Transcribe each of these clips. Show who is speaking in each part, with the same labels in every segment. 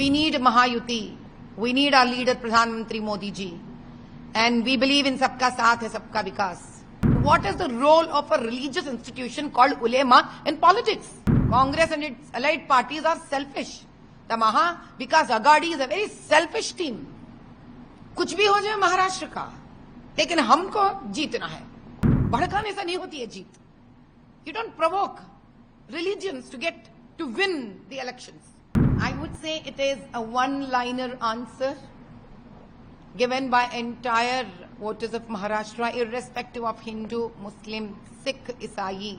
Speaker 1: We need Mahayuti. We need our leader, Pradhan Mantri Modi ji. And we believe in Sabka Saath hai Sabka Vikas. What is the role of a religious institution called ulema in politics? Congress and its allied parties are selfish. The Maha Vikas Aghadi is a very selfish team. कुछ भी हो जाए महाराष्ट्र का, लेकिन हमको जीतना है. भड़काने से नहीं होती है जीत. You don't provoke religions to win the elections. I would say it is a one-liner answer given by entire voters of Maharashtra, irrespective of Hindu, Muslim, Sikh, Isai,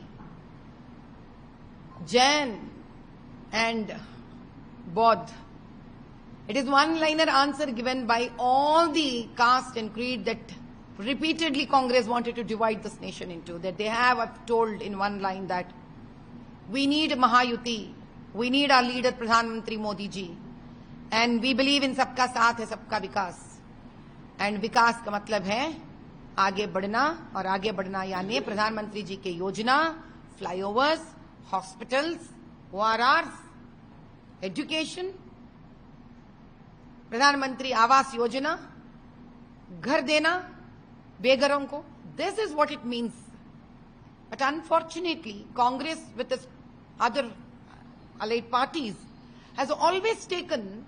Speaker 1: Jain and Bodh. It is one-liner answer given by all the caste and creed that repeatedly Congress wanted to divide this nation into. That they have told in one line that we need Mahayuti, we need our leader Pradhan Mantri Modi ji, and we believe in Sabka Saath hai Sabka Vikas. And विकास का मतलब है आगे बढ़ना, और आगे बढ़ना यानी प्रधानमंत्री जी के योजना, फ्लाईओवर्स, हॉस्पिटल्स, ORRs, एजुकेशन, प्रधानमंत्री आवास योजना, घर देना बेघरों को. This is what it means. But unfortunately, Congress with its other allied parties has always taken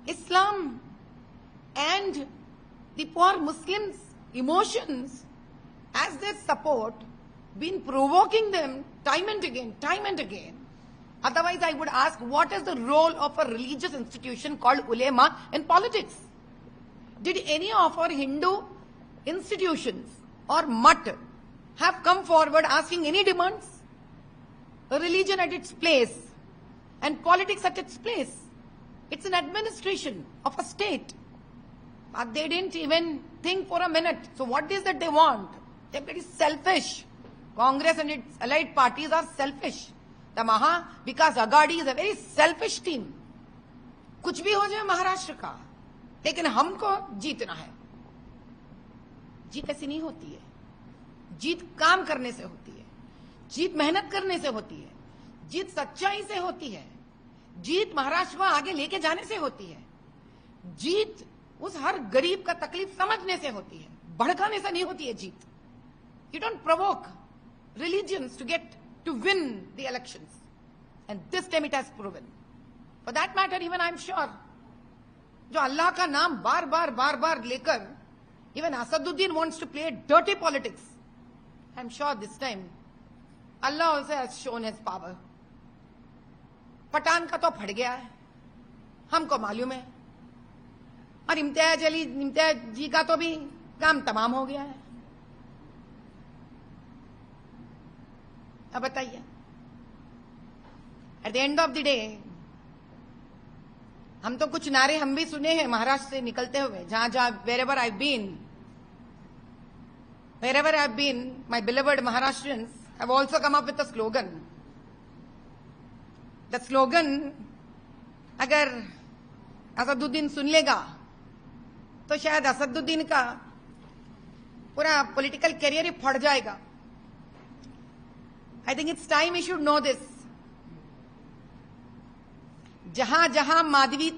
Speaker 1: Islam and the poor Muslims' emotions as their support, been provoking them time and again. Otherwise, I would ask, what is the role of a religious institution called ulema in politics? Did any of our Hindu institutions or mutt have come forward asking any demands? A religion at its place and politics at its place. It's an administration of a state. But they didn't even think for a minute. So what is that they want? They're very selfish. Congress and its allied parties are selfish. The Maha Vikas Aghadi is a very selfish team. कुछ भी हो जाए महाराष्ट्र का, लेकिन हमको जीतना है. जीत ऐसी नहीं होती है. जीत काम करने से होती है. जीत मेहनत करने से होती है. जीत सच्चाई से होती है. जीत महाराष्ट्र को आगे लेके जाने से होती है. जीत उस हर गरीब का तकलीफ समझने से होती है. भड़काने से नहीं होती है जीत. You don't provoke religions to win the elections. And this time it has proven. For that matter, even I'm sure, जो अल्लाह का नाम बार-बार लेकर, even Asaduddin wants to play dirty politics. I'm sure this time, Allah also has shown his power. Pathan का तो फट गया है, हमको मालूम है. और इम्तियाज जी का तो भी काम तमाम हो गया है. अब बताइए, at the end of the day हम तो कुछ नारे हम भी सुने हैं महाराष्ट्र से निकलते हुए. जहां wherever I've been, my beloved Maharashtrians have also come up with a slogan. The slogan, अगर असदुद्दीन सुन लेगा तो शायद असदुद्दीन का पूरा पॉलिटिकल करियर ही फट जाएगा. I think it's time we should know this. जहां जहां माधवी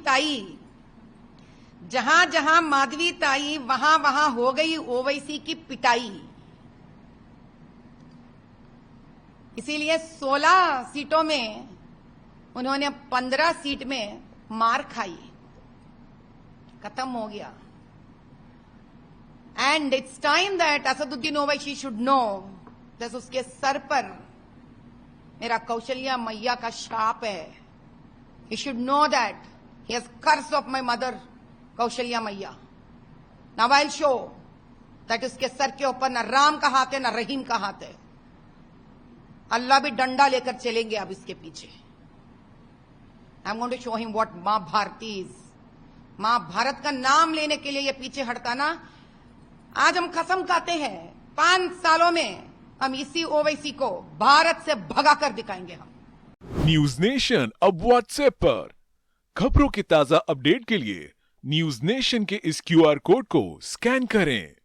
Speaker 1: ताई वहां हो गई ओवैसी की पिटाई. इसीलिए 16 सीटों में उन्होंने 15 सीट में मार खाई. खत्म हो गया. And it's time that Asaduddin Owaisi should know that उसके सर पर मेरा कौशल्या मैया का शाप है. He should know that he has curse of my mother Kaushalya मैया. Now I'll show that उसके सर के ऊपर न राम का हाथ है न रहीम का हाथ है. अल्लाह भी डंडा लेकर चलेंगे अब इसके पीछे. I'm going to show him what मां भारती is. मां भारत का नाम लेने के लिए ये पीछे हटता ना. आज हम कसम खाते हैं 5 सालों में हम इसी ओवैसी को भारत से भगा कर दिखाएंगे. हम
Speaker 2: न्यूज नेशन अब व्हाट्सएप पर खबरों की ताजा अपडेट के लिए न्यूज नेशन के इस QR कोड को स्कैन करें.